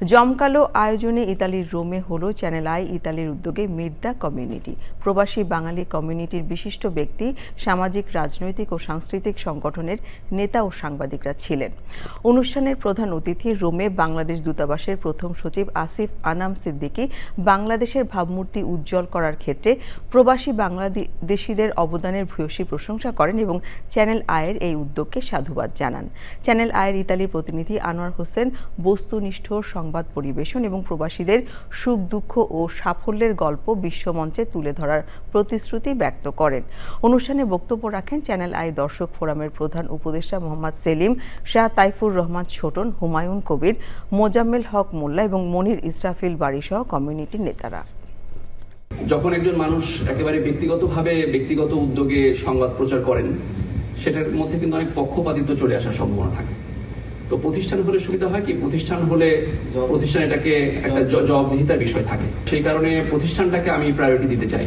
জমকালো আয়োজনে ইতালির রোমে হলো চ্যানেল আই ইতালির উদ্যোগে মিট দ্য কমিউনিটি। প্রবাসী বাঙালি কমিউনিটির বিশিষ্ট ব্যক্তি, সামাজিক, রাজনৈতিক ও সাংস্কৃতিক সংগঠনের নেতা ও সাংবাদিকরা ছিলেন। অনুষ্ঠানের প্রধান অতিথি রোমে বাংলাদেশ দূতাবাসের প্রথম সচিব আসিফ আনাম সিদ্দিকী বাংলাদেশের ভাবমূর্তি উজ্জ্বল করার ক্ষেত্রে প্রবাসী বাংলাদেশিদের অবদানের ভূয়সী প্রশংসা করেন এবং চ্যানেল আইয়ের এই উদ্যোগকে সাধুবাদ জানান। চ্যানেল আইয়ের ইতালির প্রতিনিধি আনোয়ার হোসেন বস্তুনিষ্ঠ সংবাদ পরিবেশন এবং প্রবাসীদের সুখ দুঃখ ও সাফল্যের গল্প বিশ্বমঞ্চে তুলে ধরার প্রতিশ্রুতি ব্যক্ত করেন। অনুষ্ঠানে বক্তব্য রাখেন চ্যানেল আই দর্শক ফোরামের প্রধান উপদেষ্টা মোহাম্মদ সেলিম, শাহ তাইফুর রহমান ছোটন, হুমায়ুন কবির, মোজাম্মেল হক মোল্লা এবং মনির ইসরাফিল বাড়িসহ কমিউনিটির নেতারা। যখন একজন মানুষ একেবারে ব্যক্তিগতভাবে ব্যক্তিগত উদ্যোগে সংবাদ প্রচার করেন, সেটার মধ্যে কিন্তু অনেক পক্ষপাতিত্ব চলে আসার সম্ভাবনা থাকে। তো প্রতিষ্ঠান হলে সুবিধা হয় কি, প্রতিষ্ঠান হলে প্রতিষ্ঠান এটাকে একটা জবাবদিহিতার বিষয় থাকে। সেই কারণে প্রতিষ্ঠানটাকে আমি প্রায়োরিটি দিতে চাই।